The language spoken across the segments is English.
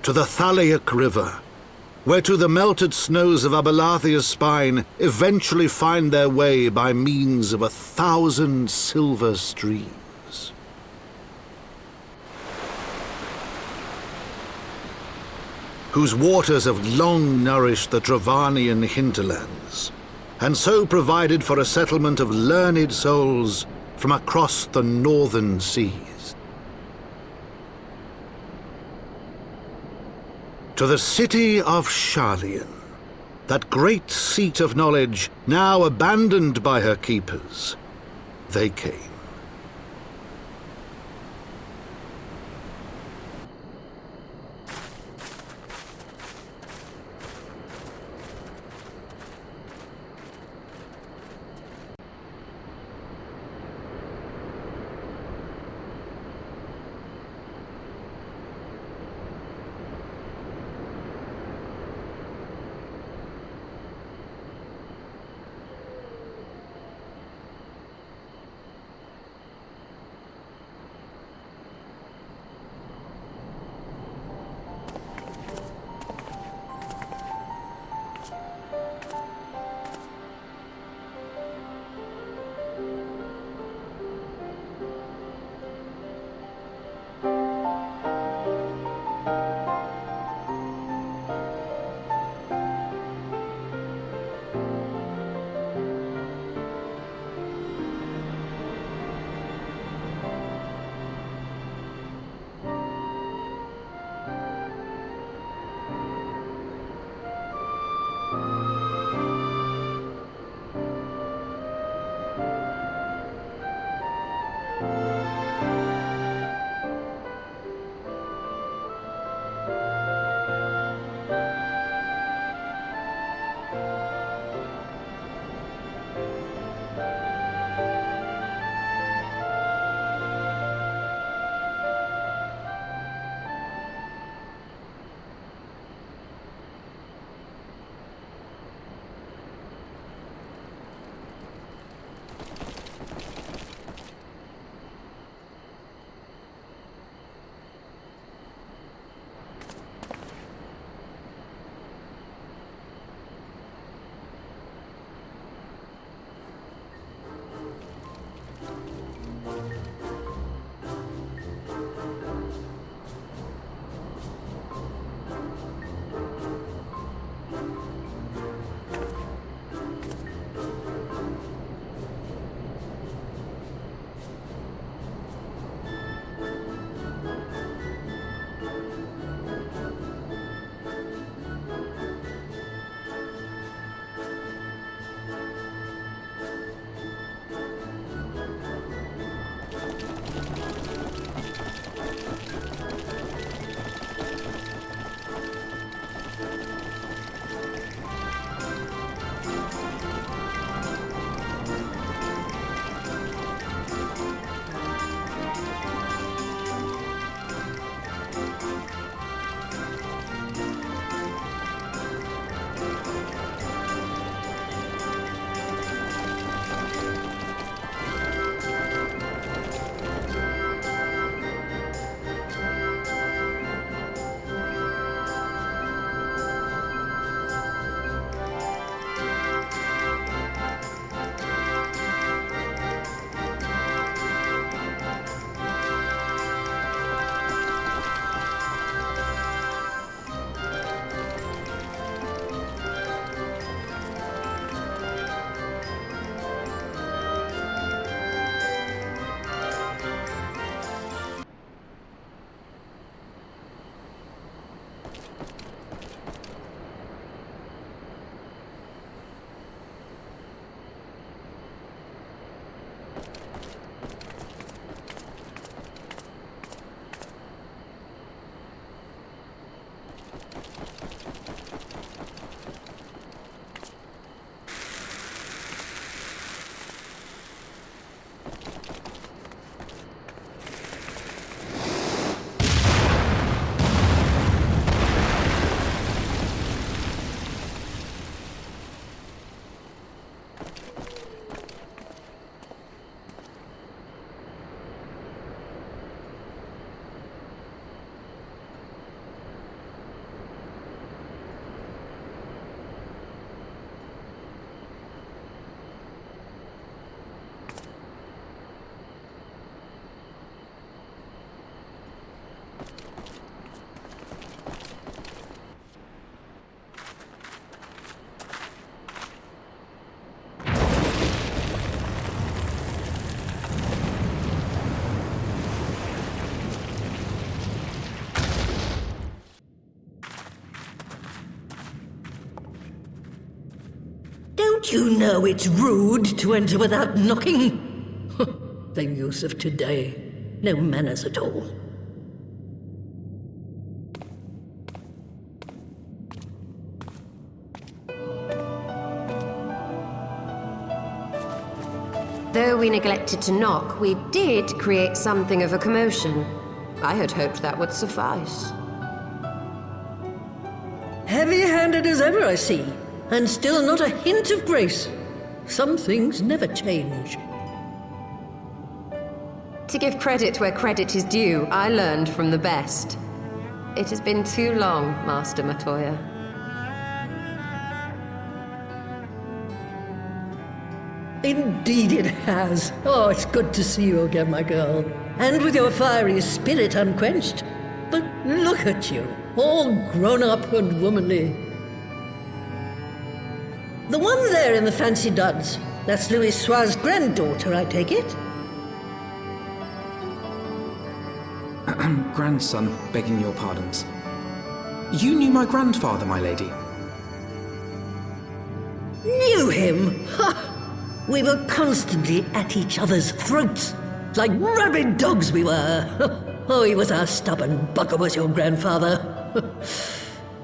to the Thalaic River, where to the melted snows of Abelathia's spine eventually find their way by means of 1,000 silver streams. Whose waters have long nourished the Dravanian hinterlands, and so provided for a settlement of learned souls from across the northern seas. To the city of Sharlayan, that great seat of knowledge now abandoned by her keepers, they came. Don't you know it's rude to enter without knocking? The youth of today. No manners at all. Though we neglected to knock, we did create something of a commotion. I had hoped that would suffice. Heavy-handed as ever, I see. And still not a hint of grace. Some things never change. To give credit where credit is due, I learned from the best. It has been too long, Master Matoya. Indeed it has. Oh, it's good to see you again, my girl. And with your fiery spirit unquenched. But look at you, all grown up and womanly. The one there in the fancy duds, that's Louis Soir's granddaughter, I take it? Grandson, begging your pardons. You knew my grandfather, my lady. Knew him? Ha! We were constantly at each other's throats, like rabid dogs we were. Oh, he was a stubborn bugger, was your grandfather.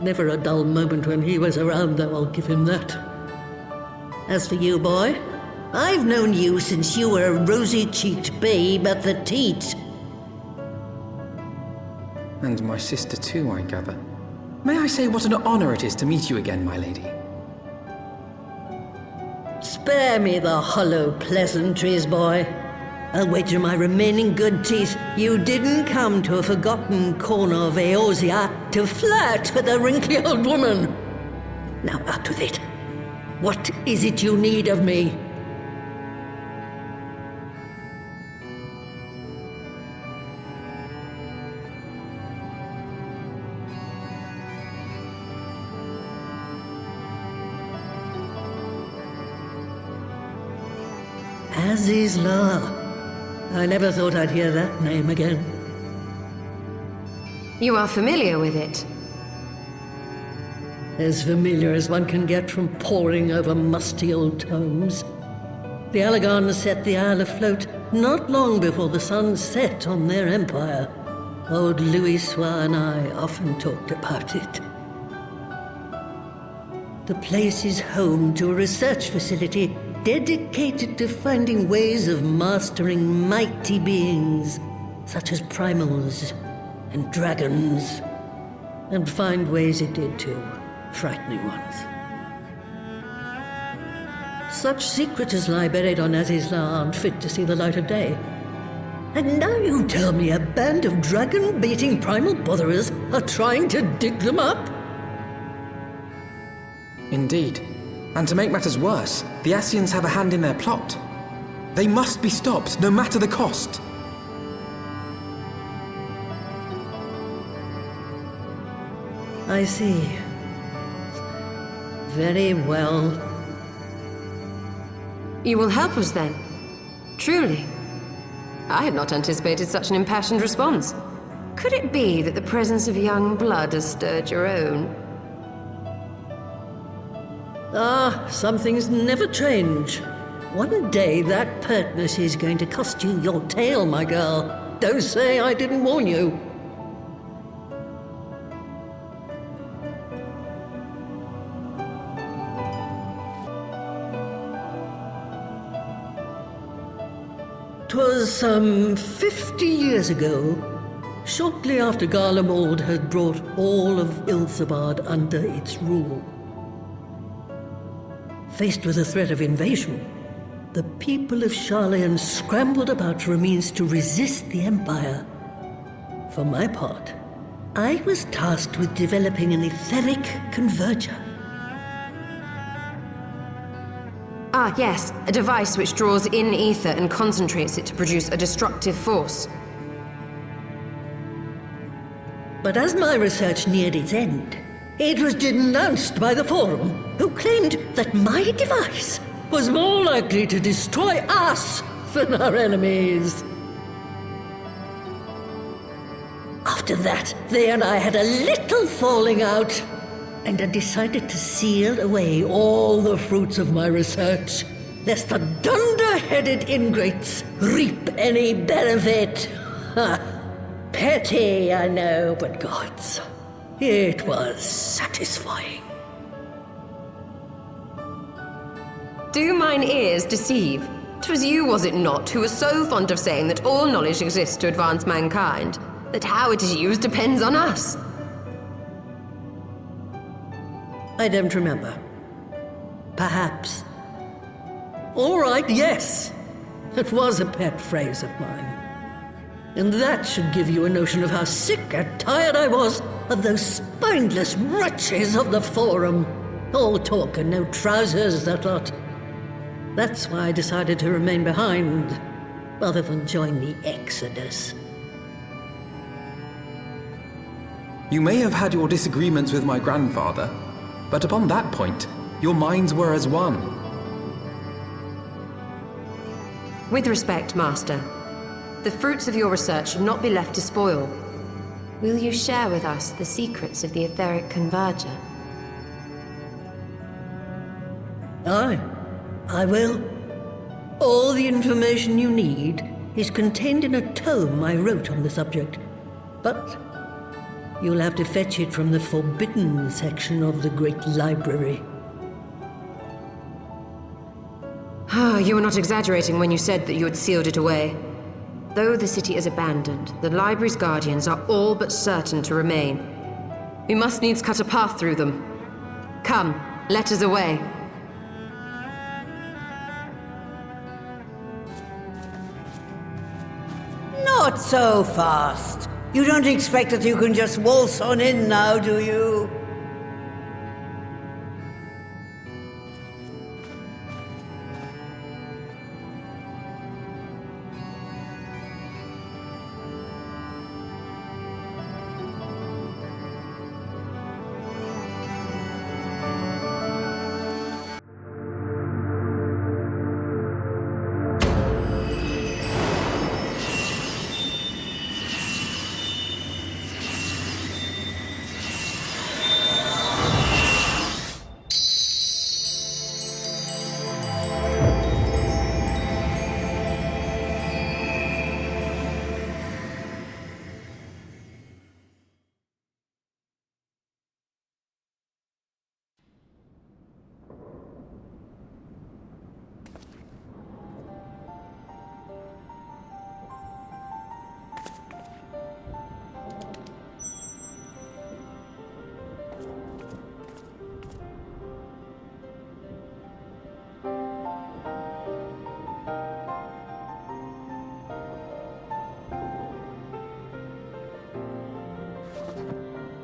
Never a dull moment when he was around, though, I'll give him that. As for you, boy, I've known you since you were a rosy-cheeked babe at the teat. And my sister too, I gather. May I say what an honor it is to meet you again, my lady? Spare me the hollow pleasantries, boy. I'll wager my remaining good teeth you didn't come to a forgotten corner of Eorzea to flirt with a wrinkly old woman. Now out with it. What is it you need of me? Azys. I never thought I'd hear that name again. You are familiar with it? As familiar as one can get from poring over musty old tomes. The Allagans set the Isle afloat not long before the sun set on their empire. Old Louis Soir and I often talked about it. The place is home to a research facility dedicated to finding ways of mastering mighty beings, such as primals and dragons. And find ways it did too, frightening ones. Such secrets as lie buried on Azys aren't fit to see the light of day. And now you tell me a band of dragon-baiting primal botherers are trying to dig them up? Indeed. And to make matters worse, the Ascians have a hand in their plot. They must be stopped, no matter the cost. I see. Very well. You will help us then? Truly? I had not anticipated such an impassioned response. Could it be that the presence of young blood has stirred your own? Ah, some things never change. One day that pertness is going to cost you your tail, my girl. Don't say I didn't warn you. "'Twas some 50 years ago, shortly after Garlemald had brought all of Ilthabad under its rule. Faced with the threat of invasion, the people of Sharlayan scrambled about for a means to resist the Empire. For my part, I was tasked with developing an etheric converger. Ah, yes, a device which draws in ether and concentrates it to produce a destructive force. But as my research neared its end, it was denounced by the Forum, who claimed that my device was more likely to destroy us than our enemies. After that, they and I had a little falling out. and I decided to seal away all the fruits of my research, lest the dunder-headed ingrates reap any benefit. Ha! Petty, I know, but gods, it was satisfying. Do mine ears deceive? 'Twas you, was it not, who was so fond of saying that all knowledge exists to advance mankind, that how it is used depends on us? I don't remember. Perhaps. All right, yes. It was a pet phrase of mine. And that should give you a notion of how sick and tired I was of those spineless wretches of the Forum. All talk and no trousers, that lot. That's why I decided to remain behind, rather than join the Exodus. You may have had your disagreements with my grandfather, but upon that point, your minds were as one. With respect, Master, the fruits of your research should not be left to spoil. Will you share with us the secrets of the etheric converger? Aye, I will. All the information you need is contained in a tome I wrote on the subject, but you'll have to fetch it from the forbidden section of the Great Library. You were not exaggerating when you said that you had sealed it away. Though the city is abandoned, the library's guardians are all but certain to remain. We must needs cut a path through them. Come, let us away. Not so fast. You don't expect that you can just waltz on in now, do you?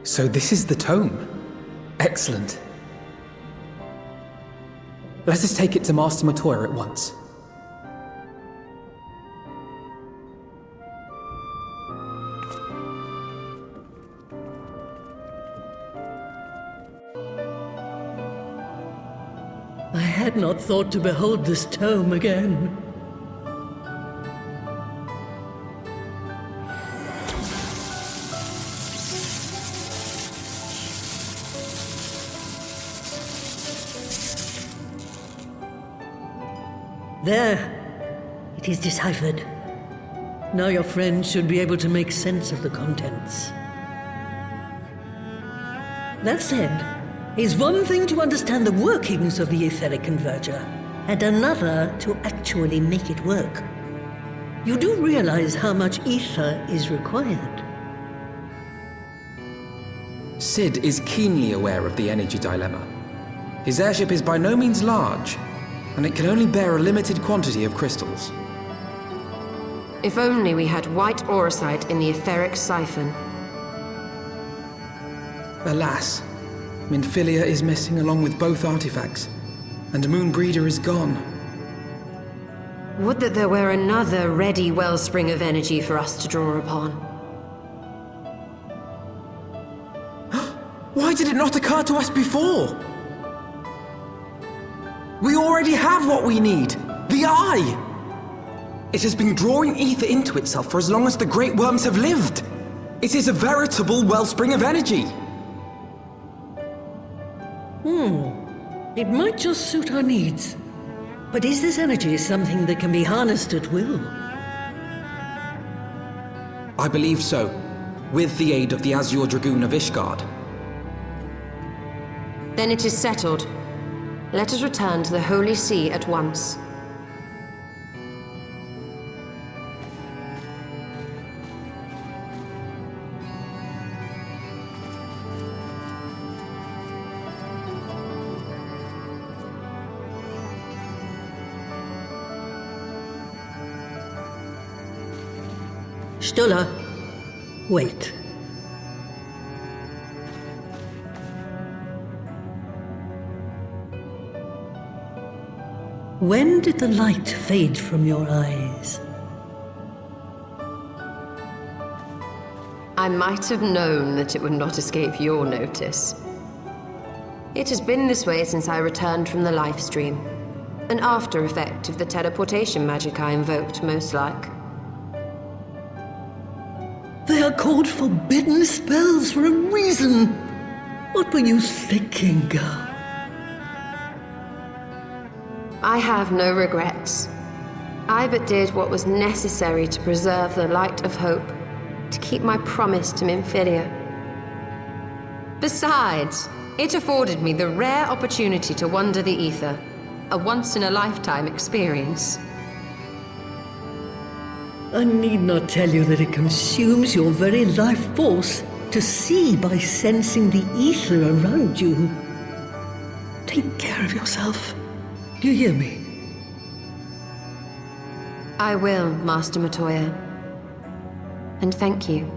So this is the tome. Excellent. Let us take it to Master Matoya at once. I had not thought to behold this tome again. There. It is deciphered. Now your friend should be able to make sense of the contents. That said, it's one thing to understand the workings of the etheric converger, and another to actually make it work. You do realize how much ether is required. Sid is keenly aware of the energy dilemma. His airship is by no means large, and it can only bear a limited quantity of crystals. If only we had white auracite in the etheric siphon. Alas, Minfilia is missing along with both artifacts, and Moonbreeder is gone. Would that there were another ready wellspring of energy for us to draw upon. Why did it not occur to us before? We already have what we need! The Eye! It has been drawing ether into itself for as long as the Great Worms have lived! It is a veritable wellspring of energy! It might just suit our needs. But is this energy something that can be harnessed at will? I believe so, with the aid of the Azure Dragoon of Ishgard. Then it is settled. Let us return to the Holy See at once. Stola, wait. When did the light fade from your eyes? I might have known that it would not escape your notice. It has been this way since I returned from the life stream. An after effect of the teleportation magic I invoked, most like. They are called forbidden spells for a reason. What were you thinking, girl? I have no regrets. I but did what was necessary to preserve the light of hope, to keep my promise to Minfilia. Besides, it afforded me the rare opportunity to wander the ether, a once-in-a-lifetime experience. I need not tell you that it consumes your very life force to see by sensing the ether around you. Take care of yourself. Do you hear me? I will, Master Matoya. And thank you.